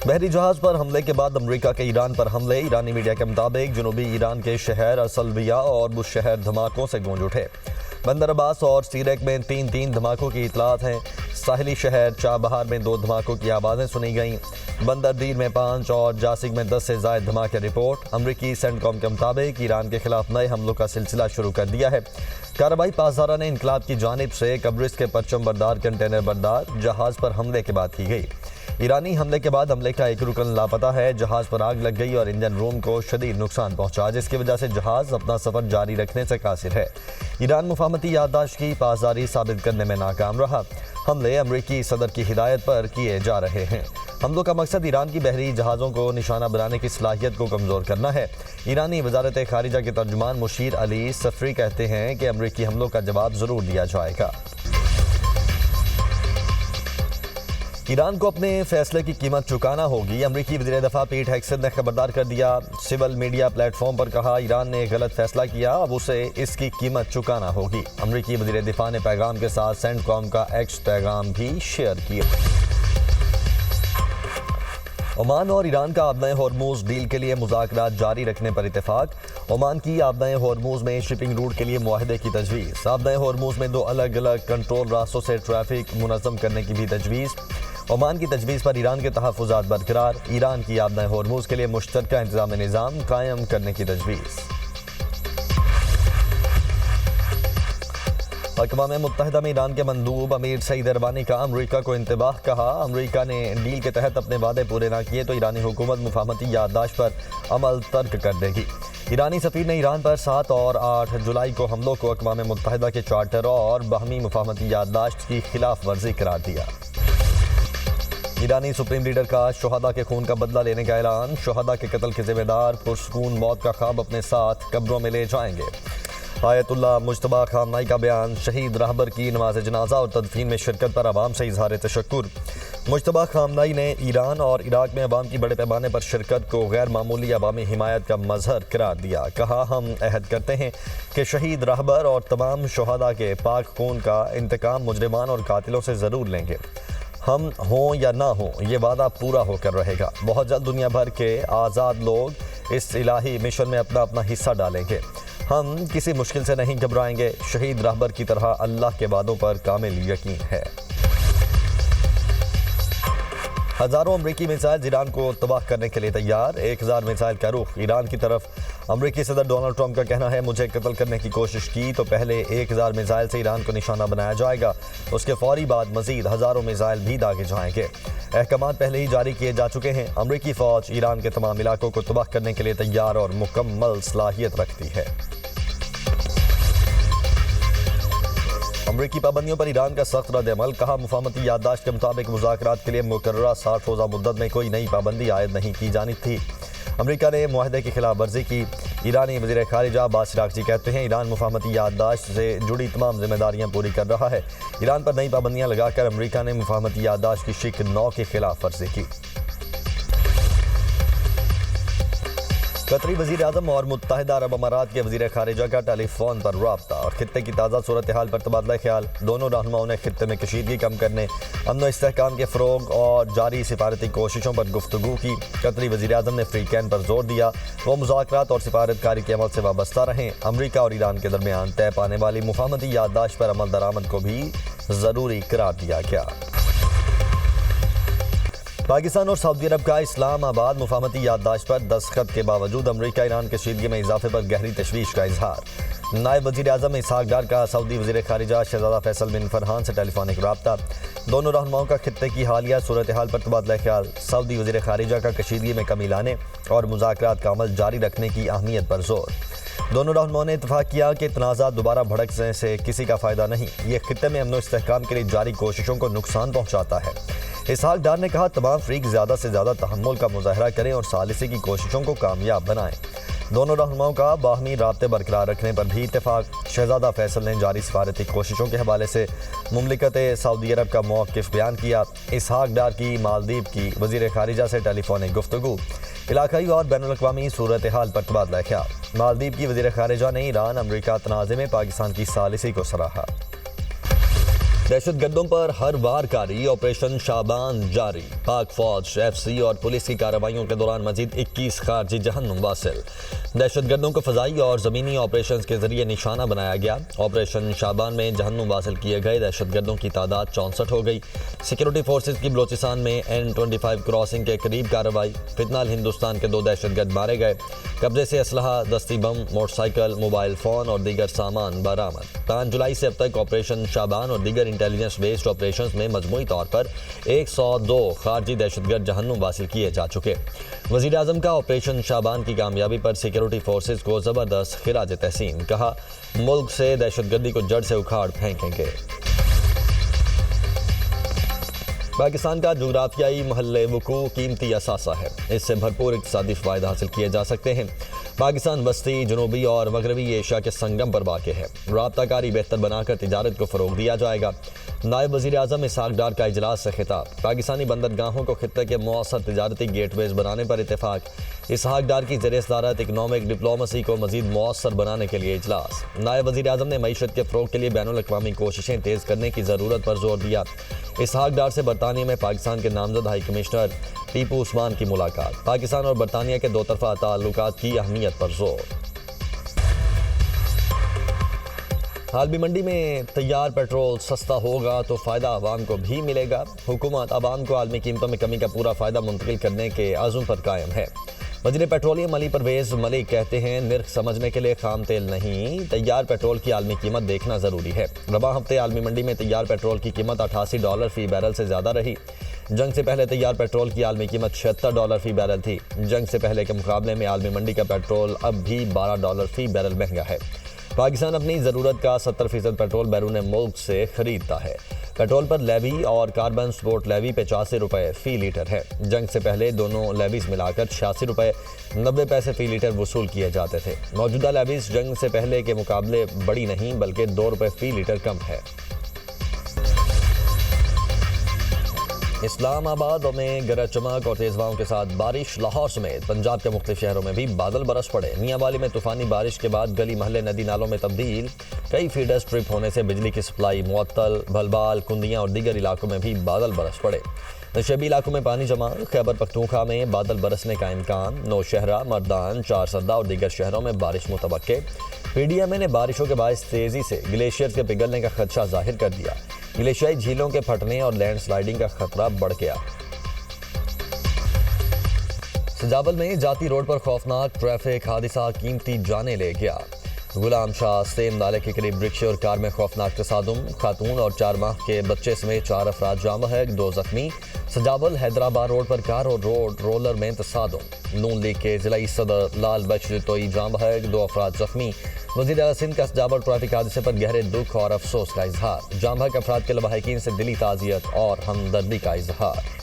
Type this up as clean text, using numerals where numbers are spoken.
بحری جہاز پر حملے کے بعد امریکہ کے ایران پر حملے۔ ایرانی میڈیا کے مطابق جنوبی ایران کے شہر السلویہ اور بوشہر دھماکوں سے گونج اٹھے۔ بندر عباس اور سیرک میں تین دھماکوں کی اطلاعات ہیں۔ ساحلی شہر چابہار میں 2 دھماکوں کی آوازیں سنی گئیں۔ بندر دیر میں 5 اور جاسک میں 10 سے زائد دھماکے رپورٹ۔ امریکی سینٹکام کے مطابق ایران کے خلاف نئے حملوں کا سلسلہ شروع کر دیا ہے۔ کارروائی پاسداران انقلاب کی جانب سے قبرص کے پرچم بردار کنٹینر بردار جہاز پر حملے کے بعد کی گئی۔ ایرانی حملے کے بعد حملے کا ایک رکن لاپتہ ہے۔ جہاز پر آگ لگ گئی اور انجن روم کو شدید نقصان پہنچا، جس کی وجہ سے جہاز اپنا سفر جاری رکھنے سے قاصر ہے۔ ایران مفاہمتی یادداشت کی پاسداری ثابت کرنے میں ناکام رہا۔ حملے امریکی صدر کی ہدایت پر کیے جا رہے ہیں۔ حملوں کا مقصد ایران کی بحری جہازوں کو نشانہ بنانے کی صلاحیت کو کمزور کرنا ہے۔ ایرانی وزارت خارجہ کے ترجمان مشیر علی صفری کہتے ہیں کہ امریکی حملوں کا جواب ضرور دیا جائے گا۔ ایران کو اپنے فیصلے کی قیمت چکانا ہوگی، امریکی وزیر دفاع پیٹ ہیگسن نے خبردار کر دیا۔ سول میڈیا پلیٹ فارم پر کہا، ایران نے غلط فیصلہ کیا، اب اسے اس کی قیمت چکانا ہوگی۔ امریکی وزیر دفاع نے پیغام کے ساتھ سینٹ کام کا ایکس پیغام بھی شیئر کیا۔ عمان اور ایران کا آبنۂ ہرمز ڈیل کے لیے مذاکرات جاری رکھنے پر اتفاق۔ عمان کی آبنۂ ہرمز میں شپنگ روٹ کے لیے معاہدے کی تجویز۔ آبنۂ ہرمز میں 2 الگ الگ کنٹرول راستوں سے ٹریفک منظم کرنے کی بھی تجویز۔ عمان کی تجویز پر ایران کے تحفظات برقرار۔ ایران کی آبنۂ ہرمز کے لیے مشترکہ انتظامی نظام قائم کرنے کی تجویز۔ اقوام متحدہ میں ایران کے مندوب امیر سعید اروانی کا امریکہ کو انتباہ کہا، امریکہ نے ڈیل کے تحت اپنے وعدے پورے نہ کیے تو ایرانی حکومت مفاہمتی یادداشت پر عمل ترک کر دے گی۔ ایرانی سفیر نے ایران پر 7 اور 8 جولائی کو حملوں کو اقوام متحدہ کے چارٹر اور باہمی مفاہمتی یادداشت کی خلاف ورزی قرار دیا۔ ایرانی سپریم لیڈر کا شہداء کے خون کا بدلہ لینے کا اعلان، شہداء کے قتل کے ذمہ دار پرسکون موت کا خواب اپنے ساتھ قبروں میں لے جائیں گے۔ آیت اللہ مجتبیٰ خامنائی کا بیان، شہید رہبر کی نماز جنازہ اور تدفین میں شرکت پر عوام سے اظہار تشکر۔ مجتبیٰ خامنائی نے ایران اور عراق میں عوام کی بڑے پیمانے پر شرکت کو غیر معمولی عوامی حمایت کا مظہر قرار دیا۔ کہا، ہم عہد کرتے ہیں کہ شہید رہبر اور تمام شہداء کے پاک خون کا انتقام مجرمان اور قاتلوں سے ضرور لیں گے۔ ہم ہوں یا نہ ہوں، یہ وعدہ پورا ہو کر رہے گا۔ بہت جلد دنیا بھر کے آزاد لوگ اس الہی مشن میں اپنا حصہ ڈالیں گے۔ ہم کسی مشکل سے نہیں گھبرائیں گے۔ شہید رہبر کی طرح اللہ کے وعدوں پر کامل یقین ہے۔ ہزاروں امریکی میزائل ایران کو تباہ کرنے کے لیے تیار، 1000 میزائل کا رخ ایران کی طرف۔ امریکی صدر ڈونلڈ ٹرمپ کا کہنا ہے، مجھے قتل کرنے کی کوشش کی تو پہلے 1000 میزائل سے ایران کو نشانہ بنایا جائے گا، اس کے فوری بعد مزید ہزاروں میزائل بھی داغے جائیں گے۔ احکامات پہلے ہی جاری کیے جا چکے ہیں۔ امریکی فوج ایران کے تمام علاقوں کو تباہ کرنے کے لیے تیار اور مکمل صلاحیت رکھتی ہے۔ امریکی پابندیوں پر ایران کا سخت رد عمل، کہا، مفاہمتی یادداشت کے مطابق مذاکرات کے لیے مقررہ 60 روزہ مدت میں کوئی نئی پابندی عائد نہیں کی جانی تھی۔ امریکہ نے معاہدے کی خلاف ورزی کی۔ ایرانی وزیر خارجہ عباس عراقچی کہتے ہیں، ایران مفاہمتی یادداشت سے جڑی تمام ذمہ داریاں پوری کر رہا ہے۔ ایران پر نئی پابندیاں لگا کر امریکہ نے مفاہمتی یادداشت کی شق 9 کی خلاف ورزی کی۔ قطری وزیر اعظم اور متحدہ عرب امارات کے وزیر خارجہ کا ٹیلی فون پر رابطہ، خطے کی تازہ صورتحال پر تبادلہ خیال۔ دونوں رہنماؤں نے خطے میں کشیدگی کم کرنے، امن و استحکام کے فروغ اور جاری سفارتی کوششوں پر گفتگو کی۔ قطری وزیر اعظم نے فری کین پر زور دیا، وہ مذاکرات اور سفارتکاری کے عمل سے وابستہ رہیں۔ امریکہ اور ایران کے درمیان طے پانے والی مفاہمتی یادداشت پر عمل درآمد کو بھی ضروری قرار دیا گیا۔ پاکستان اور سعودی عرب کا اسلام آباد مفاہمتی یادداشت پر دستخط کے باوجود امریکہ ایران کشیدگی میں اضافے پر گہری تشویش کا اظہار۔ نائب وزیر اعظم اسحاق ڈار کا سعودی وزیر خارجہ شہزادہ فیصل بن فرحان سے ٹیلی فونک رابطہ، دونوں رہنماؤں کا خطے کی حالیہ صورتحال پر تبادلہ خیال۔ سعودی وزیر خارجہ کا کشیدگی میں کمی لانے اور مذاکرات کا عمل جاری رکھنے کی اہمیت پر زور۔ دونوں رہنماؤں نے اتفاق کیا کہ تنازعات دوبارہ بھڑکنے سے کسی کا فائدہ نہیں، یہ خطے میں امن و استحکام کے لیے جاری کوششوں کو نقصان پہنچاتا ہے۔ اسحاق ڈار نے کہا، تمام فریق زیادہ سے زیادہ تحمل کا مظاہرہ کریں اور ثالثی کی کوششوں کو کامیاب بنائیں۔ دونوں رہنماؤں کا باہمی رابطے برقرار رکھنے پر بھی اتفاق۔ شہزادہ فیصل نے جاری سفارتی کوششوں کے حوالے سے مملکت سعودی عرب کا موقف بیان کیا۔ اسحاق ڈار کی مالدیپ کی وزیر خارجہ سے ٹیلی فونک گفتگو، علاقائی اور بین الاقوامی صورتحال پر تبادلہ خیال۔ مالدیپ کی وزیر خارجہ نے ایران امریکہ تنازع میں پاکستان کی ثالثی کو سراہا۔ دہشت گردوں پر ہر وار کاری آپریشن شابان جاری، پاک فوج، FCA اور پولیس کی کارروائیوں کے دوران مزید 21 خارجی جہنم واصل۔ دہشت گردوں کو فضائی اور زمینی آپریشنز کے ذریعے نشانہ بنایا گیا۔ آپریشن شابان میں جہنم واصل کیے گئے دہشت گردوں کی تعداد 64 ہو گئی۔ سیکورٹی فورسز کی بلوچستان میں N25 کراسنگ کے قریب کارروائی، فتنہ ہندوستان کے 2 دہشت گرد مارے گئے، قبضے سے اسلحہ، دستی بم، موٹر سائیکل، موبائل فون اور دیگر سامان برآمد۔ 5 جولائی سے اب تک آپریشن شابان اور دیگر انٹیلیجنس بیسڈ آپریشنز میں مجموعی طور پر 102 خارجی دہشت گرد جہنم واصل کیے جا چکے۔ وزیر اعظم کا آپریشن شابان کی کامیابی پر سیکورٹی فورسز کو زبردست خراج تحسین، کہا ملک سے دہشت گردی کو جڑ سے اکھاڑ پھینکیں گے۔ پاکستان کا جغرافیائی محل وقوع قیمتی اثاثہ ہے، اس سے بھرپور اقتصادی فوائد حاصل کیے جا سکتے ہیں۔ پاکستان وسطی، جنوبی اور مغربی ایشیا کے سنگم پر واقع ہے، رابطہ کاری بہتر بنا کر تجارت کو فروغ دیا جائے گا۔ نائب وزیر اعظم اسحاق ڈار کا اجلاس سے خطاب، پاکستانی بندرگاہوں کو خطے کے مؤثر تجارتی گیٹ ویز بنانے پر اتفاق۔ اسحاق ڈار کی زیر صدارت اکنامک ڈپلومیسی کو مزید مؤثر بنانے کے لیے اجلاس۔ نائب وزیر اعظم نے معیشت کے فروغ کے لیے بین الاقوامی کوششیں تیز کرنے کی ضرورت پر زور دیا۔ اسحاق ڈار سے برطانیہ میں پاکستان کے نامزد ہائی کمشنر ٹیپو عثمان کی ملاقات، پاکستان اور برطانیہ کے 2 طرفہ تعلقات کی اہمیت پر زور۔ عالمی منڈی میں تیار پیٹرول سستا ہوگا تو فائدہ عوام کو بھی ملے گا، حکومت عوام کو عالمی قیمتوں میں کمی کا پورا فائدہ منتقل کرنے کے عزم پر قائم ہے۔ وزیر پیٹرولیم علی پرویز ملک کہتے ہیں نرخ سمجھنے کے لیے خام تیل نہیں، تیار پیٹرول کی عالمی قیمت دیکھنا ضروری ہے۔ رواں ہفتے عالمی منڈی میں تیار پیٹرول کی قیمت $88 فی بیرل سے زیادہ رہی۔ جنگ سے پہلے تیار پیٹرول کی عالمی قیمت $76 فی بیرل تھی۔ جنگ سے پہلے کے مقابلے میں عالمی منڈی کا پیٹرول اب بھی $12 فی بیرل مہنگا ہے۔ پاکستان اپنی ضرورت کا 70% پیٹرول بیرون ملک سے خریدتا ہے۔ پیٹرول پر لیوی اور کاربن سپورٹ لیوی $85 فی لیٹر ہے۔ جنگ سے پہلے دونوں لیویز ملا کر $86.90 فی لیٹر وصول کیے جاتے تھے۔ موجودہ لیویز جنگ سے پہلے کے مقابلے بڑی نہیں بلکہ $2 فی لیٹر کم ہے۔ اسلام آباد میں گرج چمک اور تیز ہواؤں کے ساتھ بارش، لاہور سمیت پنجاب کے مختلف شہروں میں بھی بادل برس پڑے۔ میاں والی میں طوفانی بارش کے بعد گلی محلے ندی نالوں میں تبدیل، کئی فیڈرز ٹرپ ہونے سے بجلی کی سپلائی معطل، بھلبال، کندیاں اور دیگر علاقوں میں بھی بادل برس پڑے۔ نشیبی علاقوں میں پانی جمع، خیبر پختونخوا میں بادل برسنے کا امکان، نوشہرہ، مردان، چارسدہ اور دیگر شہروں میں بارش متوقع۔ PDMA نے بارشوں کے باعث تیزی سے گلیشیئرز کے پگھلنے کا خدشہ ظاہر کر دیا، گلیشیائی جھیلوں کے پھٹنے اور لینڈ سلائیڈنگ کا خطرہ بڑھ گیا۔ سجاول میں جاتی روڈ پر خوفناک ٹریفک حادثہ قیمتی جانیں لے گیا۔ غلام شاہ سیم نالے کے قریب رکشے اور کار میں خوفناک تصادم، خاتون اور 4 ماہ کے بچے سمیت 4 افراد جاں بحق، 2 زخمی۔ سجاول حیدرآباد روڈ پر کار اور روڈ رولر میں تصادم، نون لیگ کے ضلعی صدر لال بخش جتوئی جاں بحق، 2 افراد زخمی۔ وزیر اعظم سندھ کا سجاول ٹریفک حادثے پر گہرے دکھ اور افسوس کا اظہار، جاں بحق افراد کے لواحقین سے دلی تعزیت اور ہمدردی کا اظہار۔